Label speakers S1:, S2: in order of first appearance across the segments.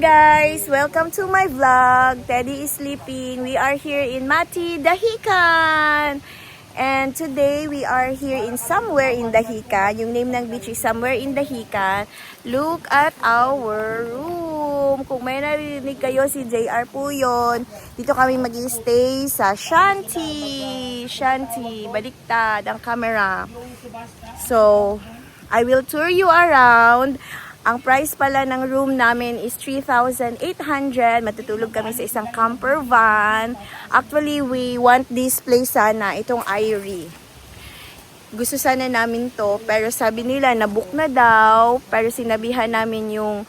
S1: guys! Welcome to my vlog. Teddy is sleeping. We are here in Mati, Dahican. And today we are here in somewhere in Dahican. Yung name ng beach is somewhere in Dahican. Look at our room. Kung may narinig kayo, si JR po yun. Dito kami mag-stay sa Shanty. Shanty. Baliktad ang camera. So, I will tour you around. Ang price pala ng room namin is 3,800. Matutulog kami sa isang camper van. Actually, we want this place sana, itong Irie. Gusto sana namin to, pero sabi nila na-book na daw. Pero sinabihan namin yung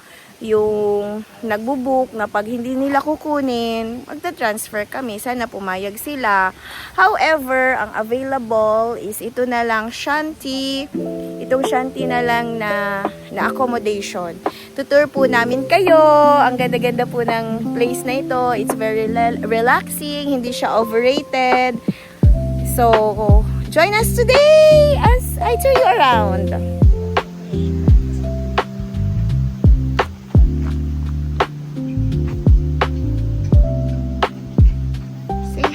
S1: nagbubook na pag hindi nila kukunin, magta-transfer kami. Sana pumayag sila. However, ang available is ito na lang Shanty. Itong Shanty na lang na accommodation. Tutur po namin kayo. Ang ganda-ganda po ng place na ito. It's very relaxing. Hindi siya overrated. So, join us today as I tour you around.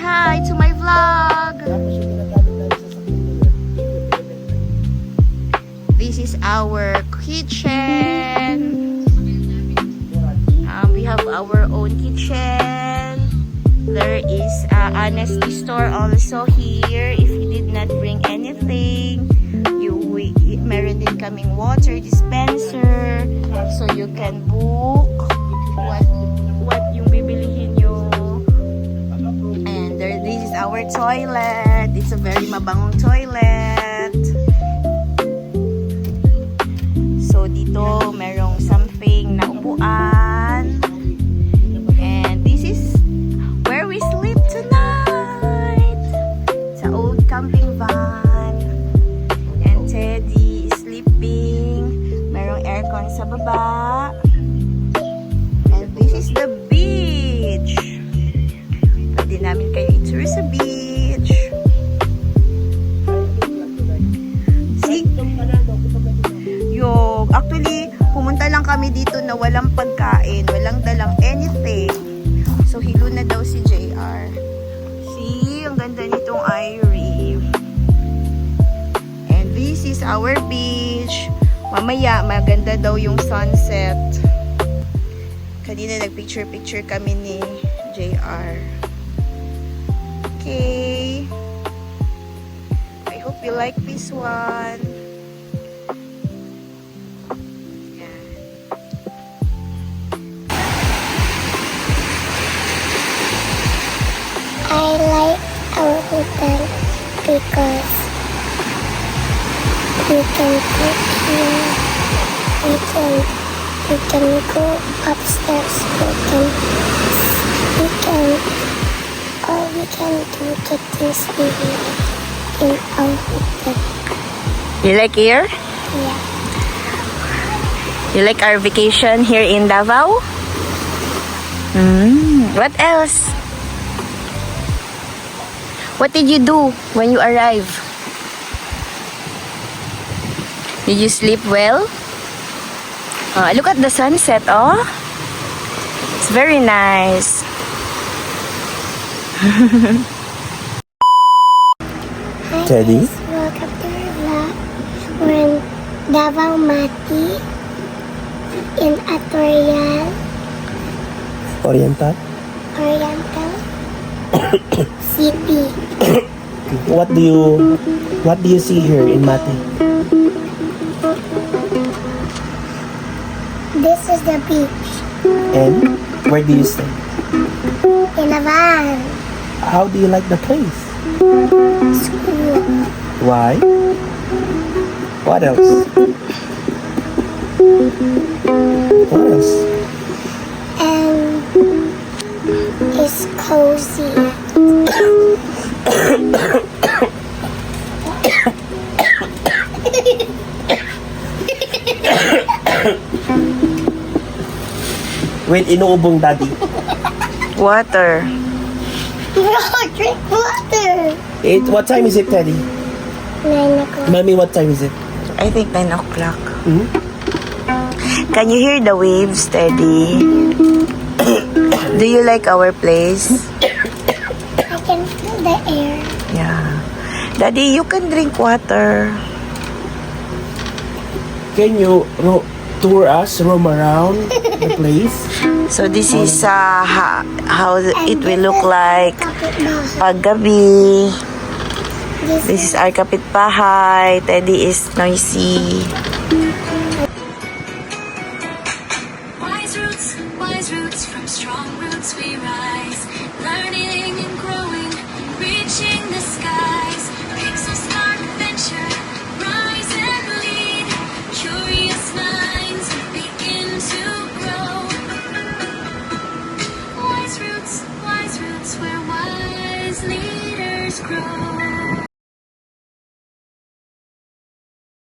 S1: Hi to my vlog. This is our kitchen. We have our own kitchen. There is Honesty store also here. If you did not bring anything, meron din kaming water dispenser, so you can book what yung bibilihin nyo. This is our toilet. It's a very mabangong toilet. So dito merong something na upuan. And this is where we sleep tonight. Sa old camping van. And Teddy is sleeping. Merong aircon sa baba. And this is the beach. Pwede namin kayo i-tour sa beach. See? Actually, pumunta lang kami dito na walang pagkain, walang dalang anything. So, hilo na daw si JR. See? Ang ganda nitong Irie. And this is our beach. Mamaya, maganda daw yung sunset. Kanina nag-picture-picture kami ni JR. Okay. I hope you like this one. Yeah.
S2: I like our hotel because we can cook here. We can go upstairs. We can do the things we like in our hotel.
S1: You like here?
S2: Yeah.
S1: You like our vacation here in Davao? What else? What did you do when you arrived? Did you sleep well? Look at the sunset, oh. It's very nice.
S2: Hi
S3: Teddy?
S2: guys, welcome to our vlog. We're in Davao Mati in Atorial
S3: Oriental?
S2: City.
S3: What do you see here in Mati?
S2: This is the beach
S3: And where do you stay?
S2: in a van.
S3: How do you like the place?
S2: School.
S3: Why? What else? What else?
S2: And it's cozy.
S3: Wait, inuubong daddy.
S1: Water.
S2: Bro, drink water.
S3: What time is it, Teddy?
S2: 9 o'clock.
S3: Mommy, what time is it?
S1: I think 9 o'clock. Can you hear the waves, Teddy? Do you like our place?
S2: I can feel the air.
S1: Yeah. Daddy, you can drink water.
S3: Can you tour us, roam around the place?
S1: So this is how it will look like
S2: Kapitbahay.
S1: paggabi. This is our kapitbahay. Teddy is noisy.
S4: Wise roots, from strong roots we rise, learning and growing, reaching the skies. Pixel spark adventure, rise and lead. Curious minds begin to grow. Wise roots, where wise leaders grow.